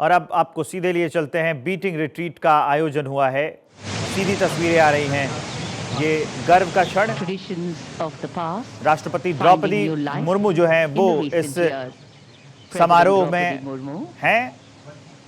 और अब आपको सीधे लिए चलते हैं। बीटिंग रिट्रीट का आयोजन हुआ है, सीधी तस्वीरें आ रही हैं। ये गर्व का क्षण, राष्ट्रपति द्रौपदी मुर्मू जो हैं वो इस समारोह में हैं।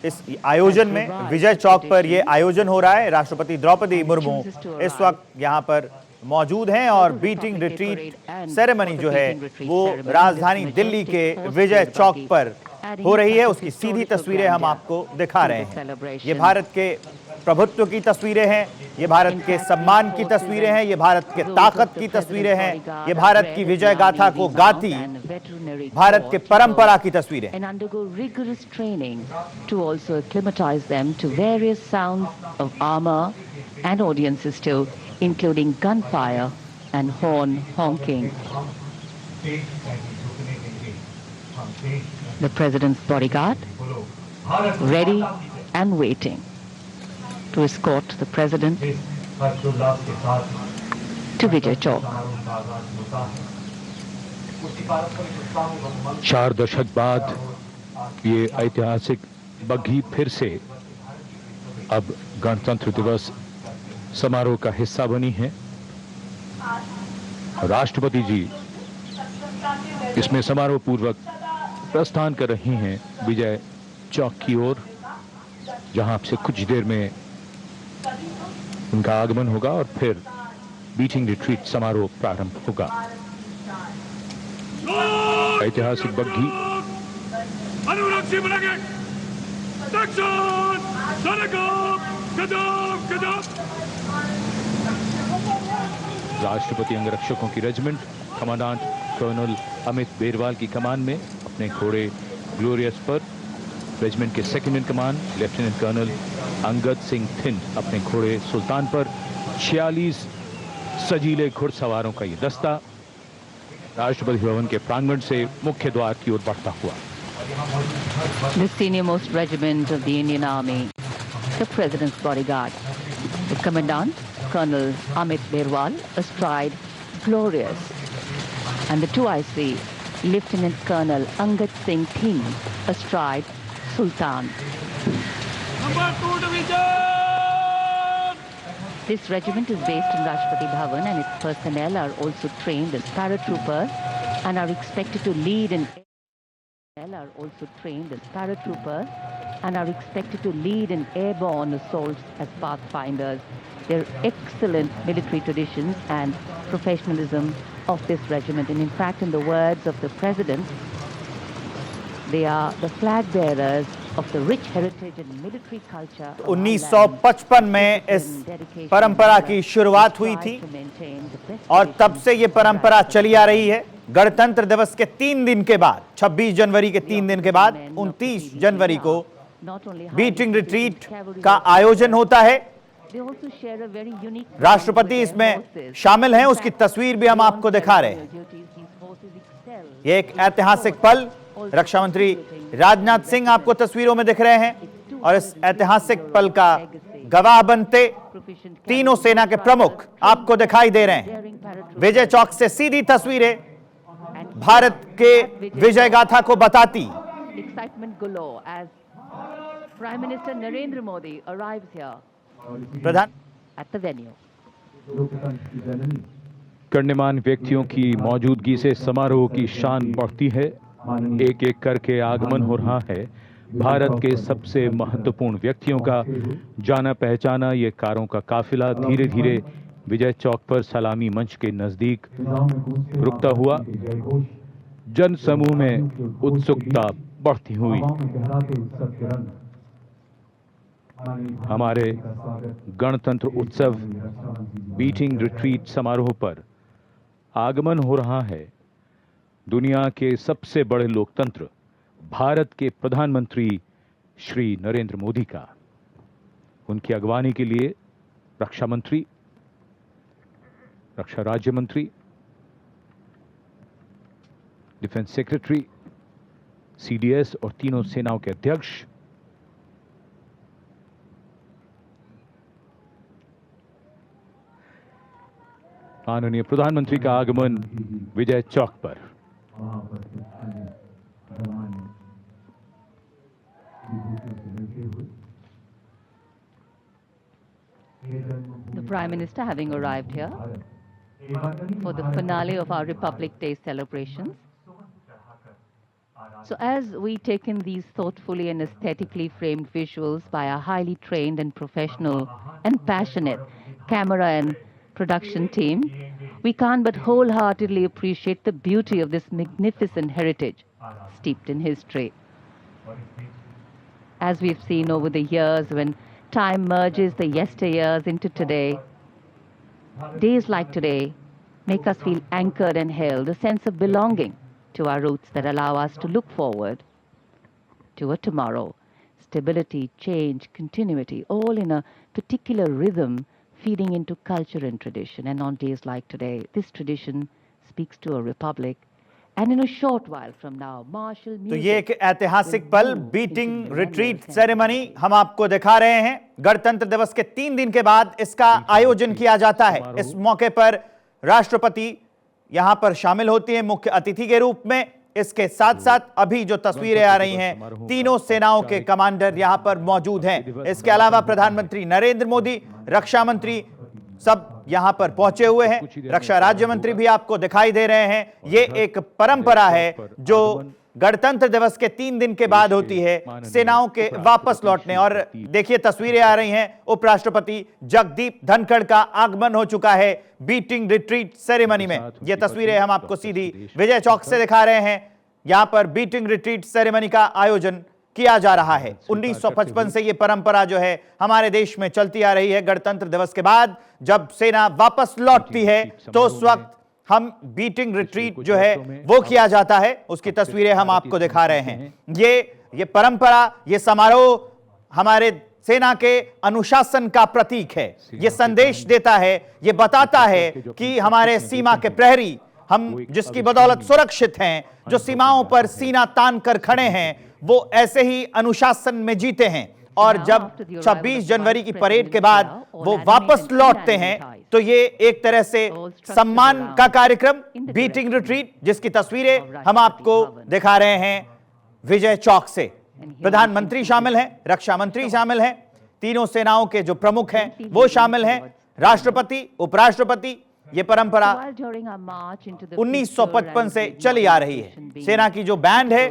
इस आयोजन में विजय चौक पर ये आयोजन हो रहा है। राष्ट्रपति द्रौपदी मुर्मू इस वक्त यहाँ पर मौजूद हैं और बीटिंग रिट्रीट सेरेमनी जो है वो राजधानी दिल्ली के विजय चौक पर हो रही है। उसकी सीधी तस्वीरें हम आपको दिखा रहे हैं। ये भारत के प्रभुत्व की तस्वीरें हैं, ये भारत के सम्मान की तस्वीरें हैं, ये भारत के ताकत की तस्वीरें हैं, ये भारत की विजय गाथा को गाती भारत के परंपरा की तस्वीरें हैं। Including gunfire and horn honking. The president's bodyguard ready and waiting to escort the president to Vijay Chowk. 4 दशक बाद ये ऐतिहासिक बग्घी फिर से अब गणतंत्र दिवस समारोह का हिस्सा बनी है। राष्ट्रपति जी इसमें समारोह पूर्वक प्रस्थान कर रही हैं विजय चौक की ओर, जहां से कुछ देर में उनका आगमन होगा और फिर बीटिंग रिट्रीट समारोह प्रारंभ होगा। ऐतिहासिक बग्घी राष्ट्रपति अंगरक्षकों की regiment commandant colonel Amit Berwal की कमान में अपने घोड़े ग्लोरियस पर, रेजिमेंट के second in command lieutenant colonel Angad Singh Thind अपने घोड़े सुल्तान पर, 46 सजीले घुड़सवारों का ये दस्ता राष्ट्रपति भवन के प्रांगण से मुख्य द्वार की ओर बढ़ता हुआ। The senior most regiment of the Indian Army, the President's bodyguard, the Commandant Colonel Amit Berwal astride Glorious, and the 2IC Lieutenant Colonel Angad Singh Thind astride Sultan. Number 2 Division! This regiment is based in Rashtrapati Bhavan, and its personnel are also trained as paratroopers and are expected to lead in airborne assaults as pathfinders. Their excellent military traditions and professionalism of this regiment, and in fact, in the words of the President, they are the flag bearers of the rich heritage and military culture. 1955 में इस परंपरा की शुरुआत हुई थी और तब से ये परंपरा चली आ रही है। गणतंत्र दिवस के 3 दिन के बाद, 26 जनवरी के 3 दिन के बाद 29 जनवरी को बीटिंग रिट्रीट का आयोजन होता है। राष्ट्रपति इसमें शामिल हैं, उसकी तस्वीर भी हम आपको दिखा रहे हैं। ये एक ऐतिहासिक पल, रक्षा मंत्री राजनाथ सिंह आपको तस्वीरों में दिख रहे हैं और इस ऐतिहासिक पल का गवाह बनते तीनों सेना के प्रमुख आपको दिखाई दे रहे हैं। विजय चौक से सीधी तस्वीरें भारत के विजय गाथा को बताती। Prime Minister Narendra Modi arrives here Pradhan at the venue. गण्यमान्य व्यक्तियों की मौजूदगी से समारोह की शान बढ़ती है। एक एक करके आगमन हो रहा है भारत के सबसे महत्वपूर्ण व्यक्तियों का। जाना पहचाना ये कारों का काफिला धीरे धीरे विजय चौक पर सलामी मंच के नजदीक रुकता हुआ जन समूह में उत्सुकता बढ़ती हुई हमारे गणतंत्र उत्सव बीटिंग रिट्रीट समारोह पर आगमन हो रहा है दुनिया के सबसे बड़े लोकतंत्र भारत के प्रधानमंत्री श्री नरेंद्र मोदी का। उनकी अगवानी के लिए रक्षा मंत्री, रक्षा राज्य मंत्री, डिफेंस सेक्रेटरी, सीडीएस और तीनों सेनाओं के अध्यक्ष, माननीय प्रधानमंत्री का आगमन विजय चौक पर। वहाँ पर The Prime Minister having arrived here for the finale of our Republic Day celebrations. So as we take in these thoughtfully and aesthetically framed visuals by our highly trained and professional and passionate camera and production team, we can't but wholeheartedly appreciate the beauty of this magnificent heritage steeped in history. As we've seen over the years, when time merges the yesteryears into today, days like today make us feel anchored and held, a sense of belonging to our roots that allow us to look forward to a tomorrow. Stability, change, continuity, all in a particular rhythm feeding into culture and tradition. And on days like today, this tradition speaks to a republic. And in a short while from now, martial music. तो ये एक ऐतिहासिक पल beating retreat ceremony हम आपको दिखा रहे हैं। गणतंत्र दिवस के 3 दिन के बाद इसका आयोजन किया जाता है। इस मौके पर राष्ट्रपति यहां पर शामिल होती हैं मुख्य अतिथि के रूप में। इसके साथ साथ अभी जो तस्वीरें आ रही हैं, तीनों सेनाओं के कमांडर यहां पर मौजूद हैं। इसके अलावा प्रधानमंत्री नरेंद्र मोदी, रक्षा मंत्री सब यहां पर पहुंचे हुए हैं। रक्षा राज्य मंत्री भी आपको दिखाई दे रहे हैं। ये एक परंपरा है जो गणतंत्र दिवस के 3 दिन के बाद होती है, सेनाओं के वापस लौटने। और देखिए तस्वीरें आ रही हैं, उपराष्ट्रपति जगदीप धनखड़ का आगमन हो चुका है बीटिंग रिट्रीट सेरेमनी में। ये तस्वीरें हम आपको सीधी विजय चौक से दिखा रहे हैं। यहां पर बीटिंग रिट्रीट सेरेमनी का आयोजन किया जा रहा है। 1955 से ये परंपरा जो है हमारे देश में चलती आ रही है। गणतंत्र दिवस के बाद जब सेना वापस लौटती है तो उस वक्त हम बीटिंग रिट्रीट जो है वो किया जाता है। उसकी तस्वीरें हम आपको दिखा रहे हैं। ये परंपरा, ये समारोह हमारे सेना के अनुशासन का प्रतीक है। ये संदेश देता है, ये बताता है कि हमारे सीमा के प्रहरी, हम जिसकी बदौलत सुरक्षित हैं, जो सीमाओं पर सीना तान कर खड़े हैं, वो ऐसे ही अनुशासन में जीते हैं। और जब 26 जनवरी की परेड के बाद वो वापस लौटते हैं तो ये एक तरह से सम्मान का कार्यक्रम बीटिंग रिट्रीट, जिसकी तस्वीरें हम आपको दिखा रहे हैं विजय चौक से। प्रधानमंत्री शामिल हैं, रक्षा मंत्री शामिल हैं, तीनों सेनाओं के जो प्रमुख हैं वो शामिल हैं, राष्ट्रपति, उपराष्ट्रपति। ये परंपरा 1955 से चली आ रही है। सेना की जो बैंड है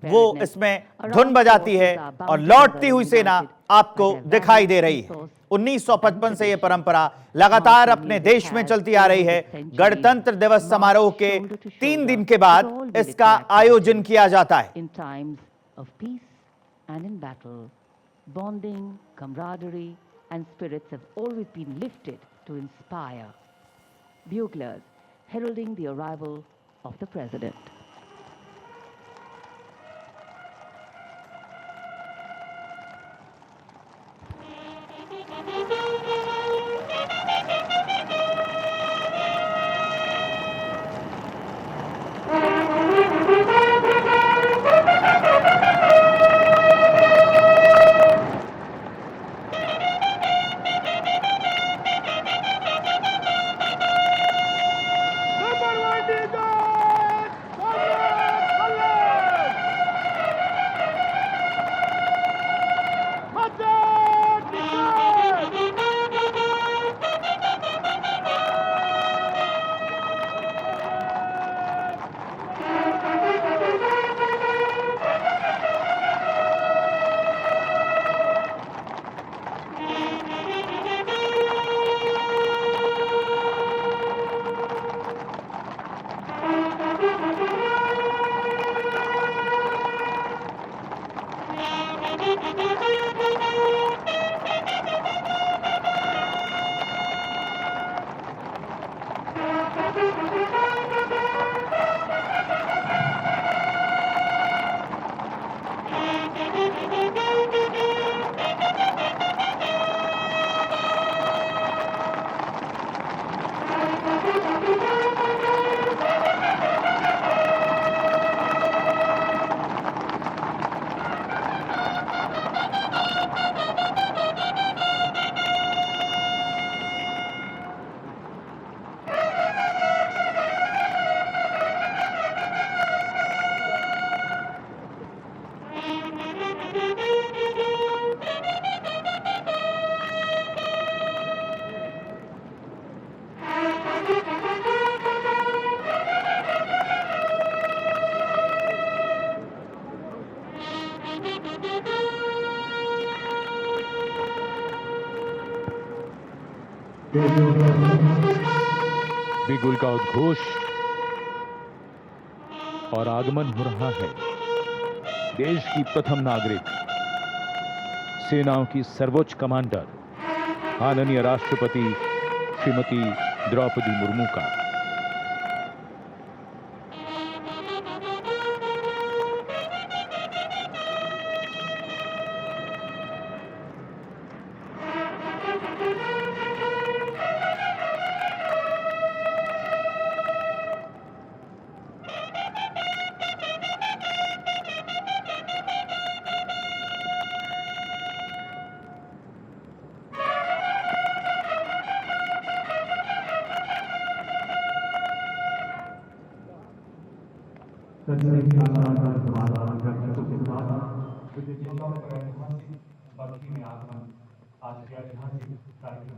वो इसमें धुन बजाती है और लौटती हुई सेना आपको दिखाई दे रही है। 1955 से ये परंपरा लगातार अपने देश में चलती आ रही है। गणतंत्र दिवस समारोह के 3 दिन के बाद इसका आयोजन किया जाता है। Bonding, camaraderie and spirits have always been lifted to inspire. Buglers heralding the arrival of the President. बिगुल का उद्घोष और आगमन हो रहा है देश की प्रथम नागरिक, सेनाओं की सर्वोच्च कमांडर, माननीय राष्ट्रपति श्रीमती द्रौपदी मुर्मू का।